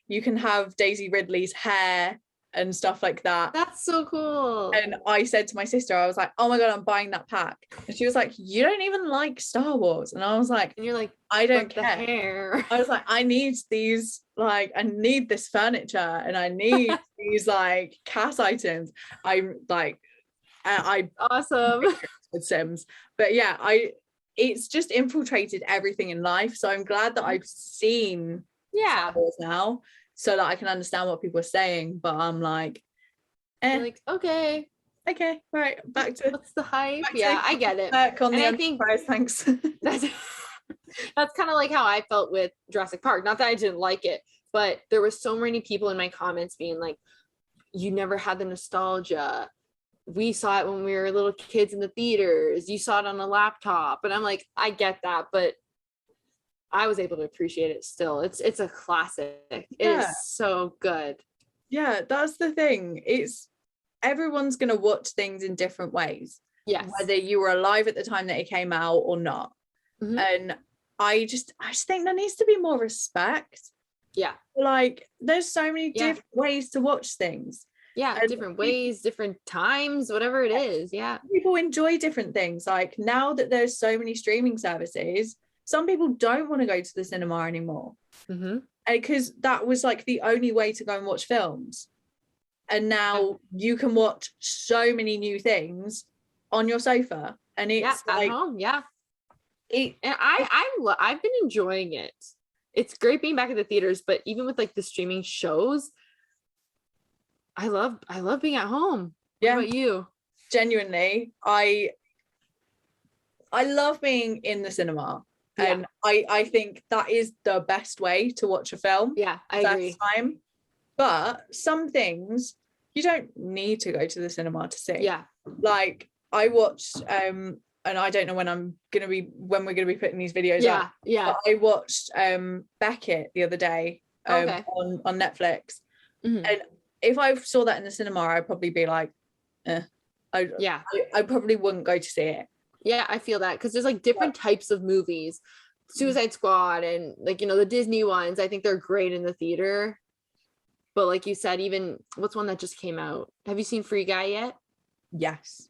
you can have Daisy Ridley's hair and stuff like that. That's so cool. And I said to my sister, I was like, oh my God, I'm buying that pack. And she was like, you don't even like Star Wars. And I was like, and you're like, I don't care. The hair. I was like, I need these, like, I need this furniture and I need these like cast items. I'm like, I awesome with Sims. But yeah, it's just infiltrated everything in life. So I'm glad that I've seen Star Wars now, so that I can understand what people are saying. But I'm like, like, okay, right, back to what's the hype? Yeah, I get it. Back on and the I think thanks. that's kind of like how I felt with Jurassic Park. Not that I didn't like it, but there were so many people in my comments being like, you never had the nostalgia. We saw it when we were little kids in the theaters. You saw it on a laptop. And I'm like, I get that, but I was able to appreciate it still. It's a classic. It is so good. Yeah, that's the thing. It's everyone's gonna watch things in different ways. Yes. Whether you were alive at the time that it came out or not. And I just think there needs to be more respect Yeah. Like there's so many Yeah. different ways to watch things. Yeah, And different ways, different times, whatever it is. Yeah. people enjoy different things. Like now that there's so many streaming services, some people don't want to go to the cinema anymore. Because that was like the only way to go and watch films. And now you can watch so many new things on your sofa, and it's at home. And I've been enjoying it. It's great being back at the theaters, but even with like the streaming shows, I love being at home. Yeah. What about you? Genuinely, I love being in the cinema. And I think that is the best way to watch a film. Yeah, I agree. Time. But some things you don't need to go to the cinema to see. Yeah. Like I watched and I don't know when we're gonna be putting these videos up. Yeah. But I watched Beckett the other day on Netflix. And if I saw that in the cinema, I'd probably be like, I probably wouldn't go to see it. Yeah, I feel that because there's like different types of movies. Suicide Squad and like, you know, the Disney ones, I think they're great in the theater. But like you said, even what's one that just came out? Have you seen Free Guy yet? Yes.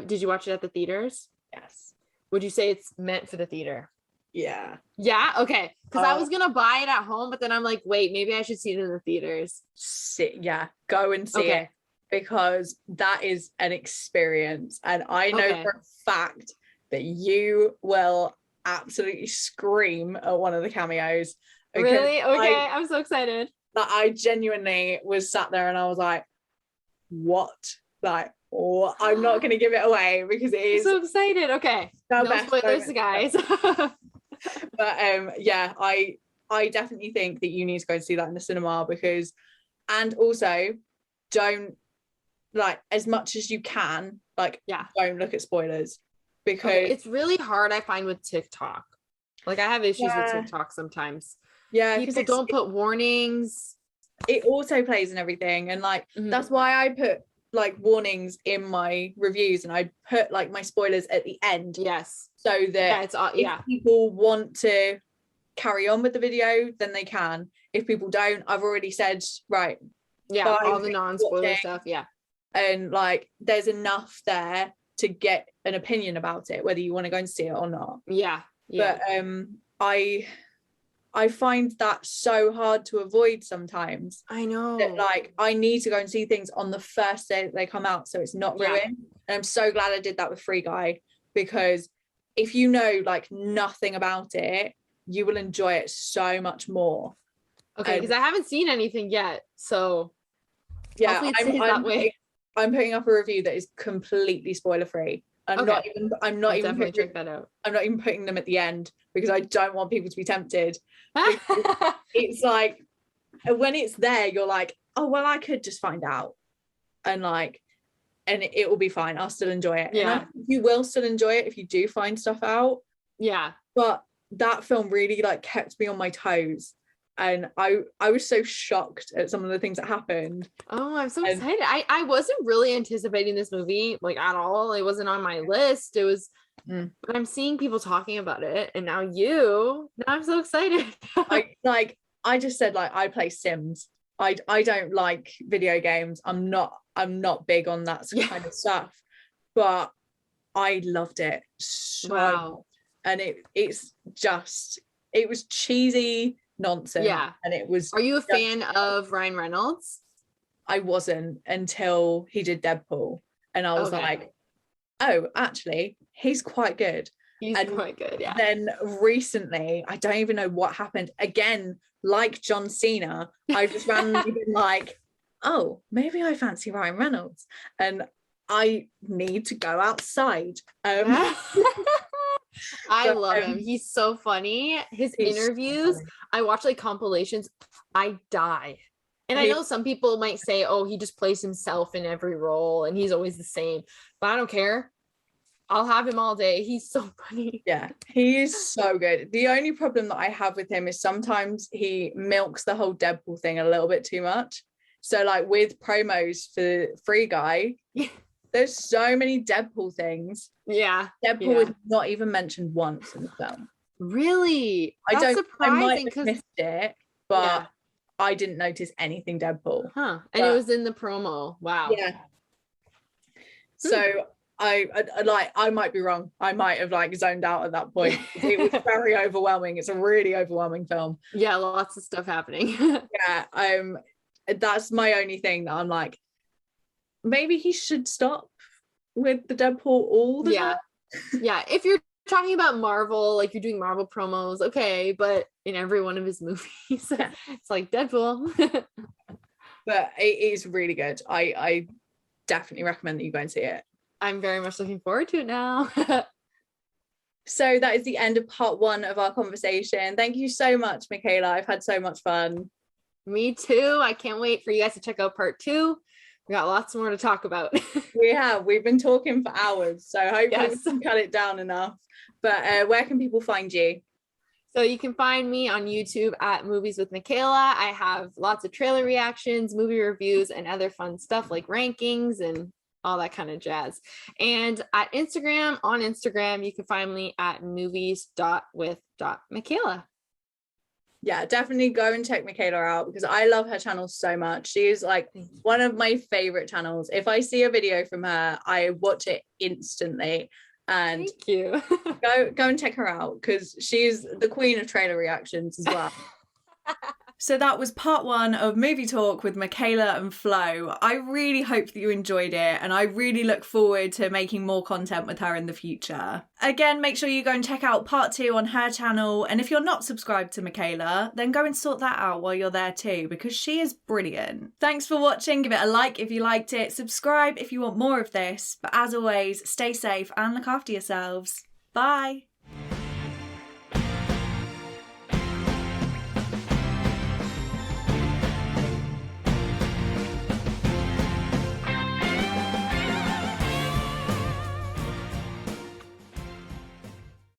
Did you watch it at the theaters? Yes. Would you say it's meant for the theater? Yeah. Yeah. Okay. Because I was gonna buy it at home, but then I'm like, wait, maybe I should see it in the theaters. Go and see it, because that is an experience, and I know for a fact that you will absolutely scream at one of the cameos. Really? Okay. I'm so excited. That I genuinely was sat there and I was like, what? Like, oh, I'm not going to give it away because it is. I'm so excited. Okay. No spoilers, guys. But I definitely think that you need to go and see that in the cinema, because, and also don't, like, as much as you can, like, don't look at spoilers, because it's really hard, I find, with TikTok. Like I have issues with TikTok sometimes. Yeah, people don't put warnings. It auto plays and everything, and like that's why I put like warnings in my reviews, and I put like my spoilers at the end. Yes. So that if people want to carry on with the video, then they can. If people don't, I've already said right. Yeah, all the non-spoiler stuff. Yeah. And like there's enough there to get an opinion about it, whether you want to go and see it or not. Yeah. But I find that so hard to avoid sometimes. I know. That like I need to go and see things on the first day that they come out, so it's not ruined. And I'm so glad I did that with Free Guy, because if you know like nothing about it, you will enjoy it so much more. Okay, because I haven't seen anything yet, so yeah, I'm putting up a review that is completely spoiler free. I'm not even putting them at the end, because I don't want people to be tempted. It's like when it's there, you're like, oh well, I could just find out, and it will be fine. I'll still enjoy it. And you will still enjoy it if you do find stuff out. Yeah. But that film really like kept me on my toes. And I was so shocked at some of the things that happened. Oh, I'm so excited. I wasn't really anticipating this movie like at all. It wasn't on my list. It was, but I'm seeing people talking about it, and now I'm so excited. I just said like I play Sims. I don't like video games. I'm not big on that kind of stuff. But I loved it so much. And it was cheesy nonsense. Yeah. And it was. Are you a fan of Ryan Reynolds? I wasn't until he did Deadpool, and I was like, oh, actually he's quite good. He's quite good. Yeah. Then recently, I don't even know what happened again, like John Cena, I just randomly been like, oh, maybe I fancy Ryan Reynolds, and I need to go outside. I love him. He's so funny. His interviews, I watch like compilations. I die. And I know some people might say, oh, he just plays himself in every role and he's always the same. But I don't care. I'll have him all day. He's so funny. Yeah, he is so good. The only problem that I have with him is sometimes he milks the whole Deadpool thing a little bit too much. So like with promos for Free Guy, there's so many Deadpool things. Yeah. Deadpool is not even mentioned once in the film. Really? I might have missed it, but I didn't notice anything Deadpool. Huh. And it was in the promo. Wow. Yeah. So I might be wrong. I might have like zoned out at that point. It was very overwhelming. It's a really overwhelming film. Yeah, lots of stuff happening. Yeah. That's my only thing that I'm like, maybe he should stop with the Deadpool all the time. Yeah. If you're talking about Marvel, like you're doing Marvel promos, okay, but in every one of his movies, it's like Deadpool. But it is really good. I definitely recommend that you go and see it. I'm very much looking forward to it now. So that is the end of part 1 of our conversation. Thank you so much, Mikayla. I've had so much fun. Me too. I can't wait for you guys to check out part 2. We got lots more to talk about. We've been talking for hours, so hopefully we can cut it down enough. But where can people find you? So you can find me on YouTube at Movies with Mikayla. I have lots of trailer reactions, movie reviews, and other fun stuff like rankings and all that kind of jazz. And at Instagram, you can find me at movies.with.mikayla. Yeah, definitely go and check Mikayla out because I love her channel so much. She is like one of my favorite channels. If I see a video from her, I watch it instantly. And thank you. go and check her out because she's the queen of trailer reactions as well. So that was part 1 of Movie Talk with Mikayla and Flo. I really hope that you enjoyed it and I really look forward to making more content with her in the future. Again, make sure you go and check out part 2 on her channel, and if you're not subscribed to Mikayla, then go and sort that out while you're there too because she is brilliant. Thanks for watching. Give it a like if you liked it, subscribe if you want more of this, but as always, stay safe and look after yourselves. Bye!